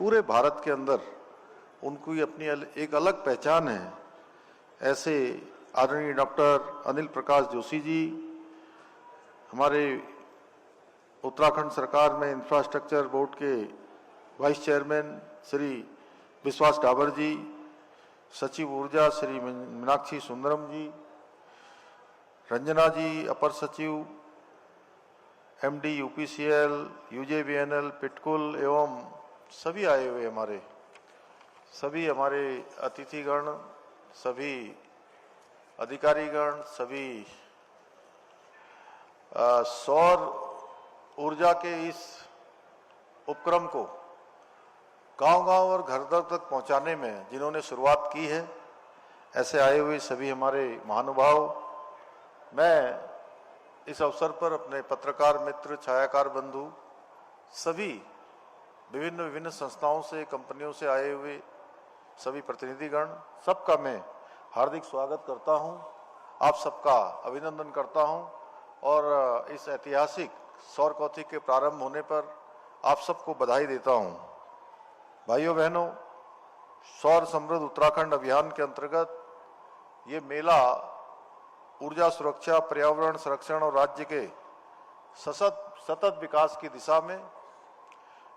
पूरे भारत के अंदर उनकी अपनी एक अलग पहचान है। ऐसे आदरणीय डॉक्टर अनिल प्रकाश जोशी जी, हमारे उत्तराखंड सरकार में इंफ्रास्ट्रक्चर बोर्ड के वाइस चेयरमैन श्री विश्वास डाबर जी, सचिव ऊर्जा श्री मीनाक्षी सुंदरम जी, रंजना जी अपर सचिव एमडी यूपीसीएल, यूजेवीएनएल, पिटकुल एवं सभी आए हुए हमारे अतिथिगण, सभी अधिकारीगण, सभी सौर ऊर्जा के इस उपक्रम को गांव-गांव और घर-घर तक पहुंचाने में जिन्होंने शुरुआत की है, ऐसे आए हुए सभी हमारे महानुभाव, मैं इस अवसर पर अपने पत्रकार मित्र, छायाकार बंधु, सभी विभिन्न संस्थाओं से, कंपनियों से आए हुए सभी प्रतिनिधिगण, सबका मैं हार्दिक स्वागत करता हूं, आप सबका अभिनंदन करता हूं और इस ऐतिहासिक सौर कौथिक के प्रारंभ होने पर आप सबको बधाई देता हूं। भाइयों बहनों, सौर समृद्ध उत्तराखंड अभियान के अंतर्गत ये मेला ऊर्जा सुरक्षा, पर्यावरण संरक्षण और राज्य के सतत विकास की दिशा में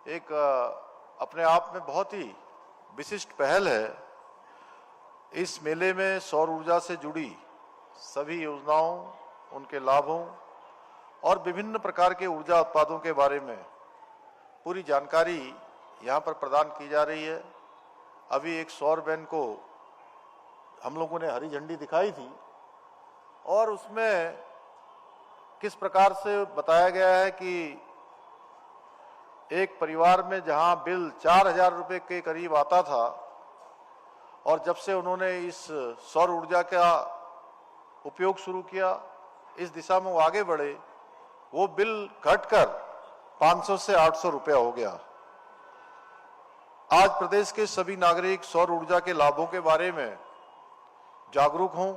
एक अपने आप में बहुत ही विशिष्ट पहल है। इस मेले में सौर ऊर्जा से जुड़ी सभी योजनाओं, उनके लाभों और विभिन्न प्रकार के ऊर्जा उत्पादों के बारे में पूरी जानकारी यहाँ पर प्रदान की जा रही है। अभी एक सौर वैन को हम लोगों ने हरी झंडी दिखाई थी और उसमें किस प्रकार से बताया गया है कि एक परिवार में जहां बिल 4,000 रुपये के करीब आता था और जब से उन्होंने इस सौर ऊर्जा का उपयोग शुरू किया, इस दिशा में वो आगे बढ़े, वो बिल घटकर 500 से 800 रुपया हो गया। आज प्रदेश के सभी नागरिक सौर ऊर्जा के लाभों के बारे में जागरूक हों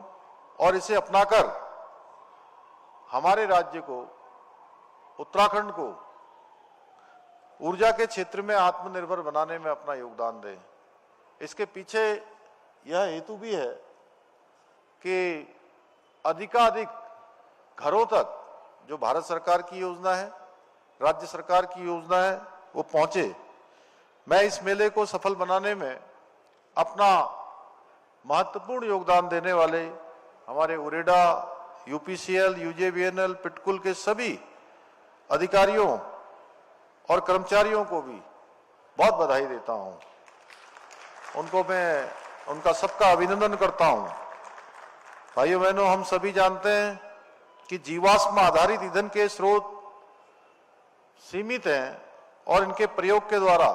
और इसे अपनाकर हमारे राज्य को, उत्तराखंड को ऊर्जा के क्षेत्र में आत्मनिर्भर बनाने में अपना योगदान दें। इसके पीछे यह हेतु भी है कि अधिकाधिक घरों तक जो भारत सरकार की योजना है, राज्य सरकार की योजना है, वो पहुंचे। मैं इस मेले को सफल बनाने में अपना महत्वपूर्ण योगदान देने वाले हमारे उरेडा, यूपीसीएल, यूजेवीएनएल, पिटकुल के सभी अधिकारियों और कर्मचारियों को भी बहुत बधाई देता हूं। उनको मैं उनका सबका अभिनंदन करता हूं। भाइयों बहनों, हम सभी जानते हैं कि जीवाश्म आधारित ईंधन के स्रोत सीमित हैं और इनके प्रयोग के द्वारा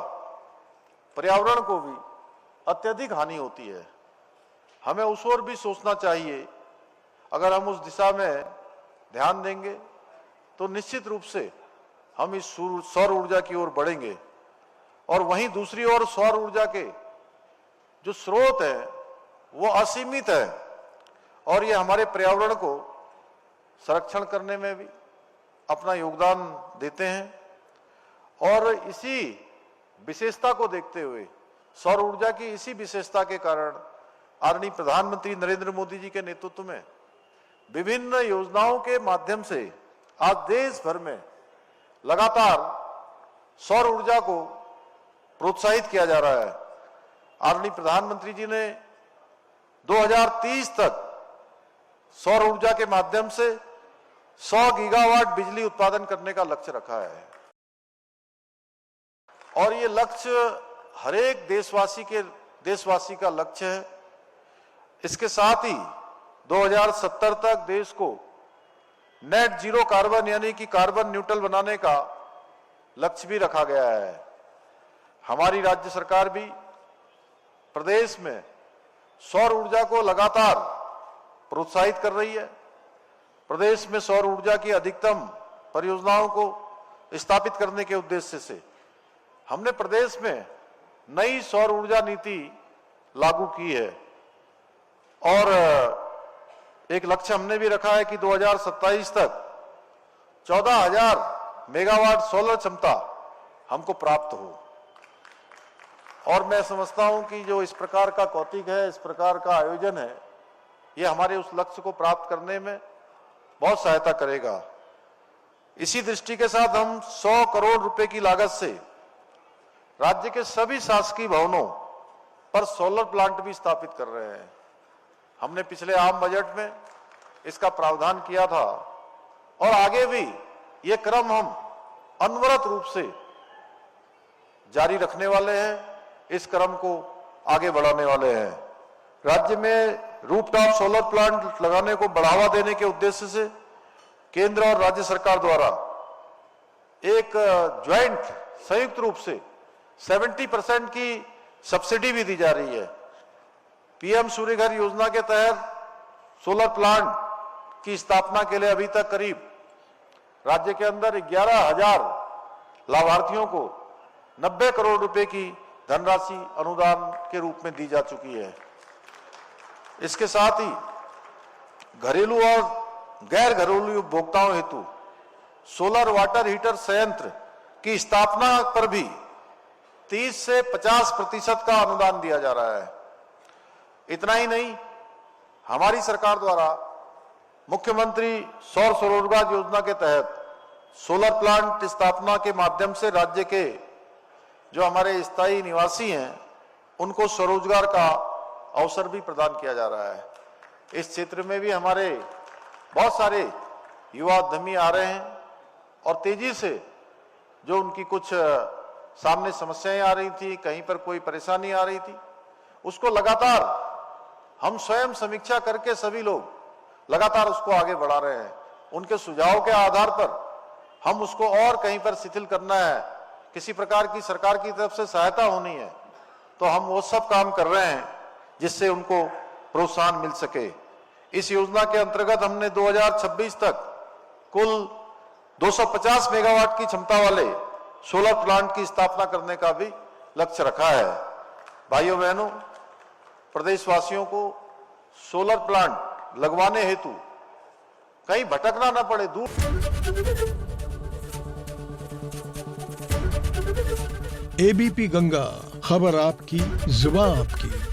पर्यावरण को भी अत्यधिक हानि होती है। हमें उस ओर भी सोचना चाहिए। अगर हम उस दिशा में ध्यान देंगे तो निश्चित रूप से हम इस सौर ऊर्जा की ओर बढ़ेंगे और वहीं दूसरी ओर सौर ऊर्जा के जो स्रोत हैं वो असीमित है और ये हमारे पर्यावरण को संरक्षण करने में भी अपना योगदान देते हैं। और इसी विशेषता को देखते हुए, सौर ऊर्जा की इसी विशेषता के कारण आदरणीय प्रधानमंत्री नरेंद्र मोदी जी के नेतृत्व में विभिन्न योजनाओं के माध्यम से आज देश भर में लगातार सौर ऊर्जा को प्रोत्साहित किया जा रहा है। आदरणीय प्रधानमंत्री जी ने 2030 तक सौर ऊर्जा के माध्यम से 100 गीगावाट बिजली उत्पादन करने का लक्ष्य रखा है और ये लक्ष्य हर एक देशवासी का लक्ष्य है। इसके साथ ही 2070 तक देश को नेट जीरो कार्बन यानी कि कार्बन न्यूट्रल बनाने का लक्ष्य भी रखा गया है। हमारी राज्य सरकार भी प्रदेश में सौर ऊर्जा को लगातार प्रोत्साहित कर रही है। प्रदेश में सौर ऊर्जा की अधिकतम परियोजनाओं को स्थापित करने के उद्देश्य से हमने प्रदेश में नई सौर ऊर्जा नीति लागू की है और एक लक्ष्य हमने भी रखा है कि 2027 तक 14,000 मेगावाट सोलर क्षमता हमको प्राप्त हो। और मैं समझता हूं कि जो इस प्रकार का कौतिक है, इस प्रकार का आयोजन है, ये हमारे उस लक्ष्य को प्राप्त करने में बहुत सहायता करेगा। इसी दृष्टि के साथ हम 100 करोड़ रुपए की लागत से राज्य के सभी शासकीय भवनों पर सोलर प्लांट भी स्थापित कर रहे हैं। हमने पिछले आम बजट में इसका प्रावधान किया था और आगे भी ये क्रम हम अनवरत रूप से जारी रखने वाले हैं, इस क्रम को आगे बढ़ाने वाले हैं। राज्य में रूफटॉप सोलर प्लांट लगाने को बढ़ावा देने के उद्देश्य से केंद्र और राज्य सरकार द्वारा एक ज्वाइंट संयुक्त रूप से 70% की सब्सिडी भी दी जा रही है। पीएम सूर्य घर योजना के तहत सोलर प्लांट की स्थापना के लिए अभी तक करीब राज्य के अंदर 11,000 लाभार्थियों को 90 करोड़ रुपए की धनराशि अनुदान के रूप में दी जा चुकी है। इसके साथ ही घरेलू और गैर घरेलू उपभोक्ताओं हेतु सोलर वाटर हीटर संयंत्र की स्थापना पर भी 30 से 50% का अनुदान दिया जा रहा है। इतना ही नहीं, हमारी सरकार द्वारा मुख्यमंत्री सौर स्वरोजगार योजना के तहत सोलर प्लांट स्थापना के माध्यम से राज्य के जो हमारे स्थायी निवासी हैं उनको स्वरोजगार का अवसर भी प्रदान किया जा रहा है। इस क्षेत्र में भी हमारे बहुत सारे युवा उद्यमी आ रहे हैं और तेजी से जो उनकी कुछ सामने समस्याएं आ रही थी, कहीं पर कोई परेशानी आ रही थी, उसको लगातार हम स्वयं समीक्षा करके सभी लोग लगातार उसको आगे बढ़ा रहे हैं। उनके सुझाव के आधार पर हम उसको और कहीं पर शिथिल करना है, किसी प्रकार की सरकार की तरफ से सहायता होनी है, तो हम वो सब काम कर रहे हैं जिससे उनको प्रोत्साहन मिल सके। इस योजना के अंतर्गत हमने 2026 तक कुल 250 मेगावाट की क्षमता वाले सोलर प्लांट की स्थापना करने का भी लक्ष्य रखा है। भाइयों बहनों, प्रदेशवासियों को सोलर प्लांट लगवाने हेतु कहीं भटकना न पड़े, दूर। एबीपी गंगा, खबर आपकी, जुबान आपकी।